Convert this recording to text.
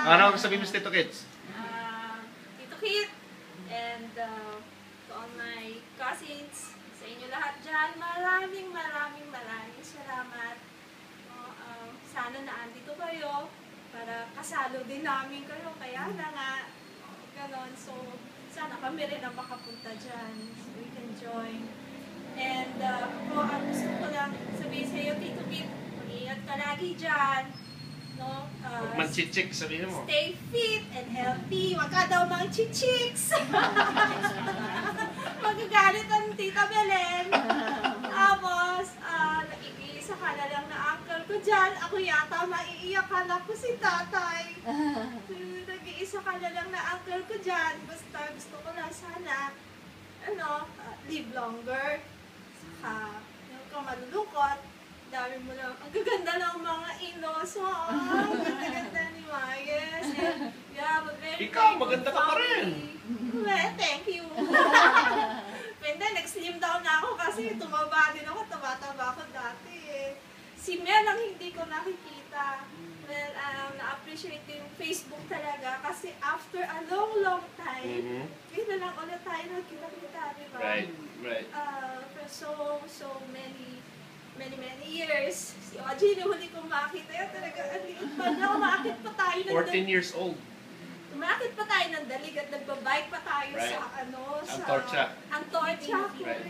Ano ang sabihin mo sa Tito Kids? Tito Kit, and to all my cousins, sa inyo lahat dyan, maraming salamat. Sana naandito kayo para kasalo din namin kayo, kaya na nga, ganon. So, sana kami rin ang makapunta dyan, so we can join. And ang gusto ko lang sabihin sa iyo, Tito Kit, mag-ingat ka lagi dyan. No? Manchichik, sabihin mo. Stay fit and healthy. Wag ka daw mga chichiks. Magagalit ang Tita Belen. Tapos, nag-iisa ka na lang na uncle ko dyan. Ako yata maiiyak ka na ko si tatay. Nag-iisa ka na lang na uncle ko dyan. Basta gusto ko lang sana, live longer. Saka, yung ka malulukot. Dami mo lang. Ang gaganda ng mga inos. Ang ganda ni Mayes. And you have a very Ikaw, maganda ka pa rin. Well, thank you. Pwede, nag-slim down na ako kasi tumaba din ako. Taba-taba ako dati eh. Si Mel ang hindi ko nakikita. Well, na-appreciate ko yung Facebook talaga kasi after a long time, yun na lang ulit tayo nagkita-kita, di ba? Right. For so many years. Si Oji, huli kong makita yun talaga. Ang liit pa na. Umakit pa tayo ng 14 years old. Umakit pa tayo ng dalig at nagbabike pa tayo sa Antorcha. Antorcha, correct.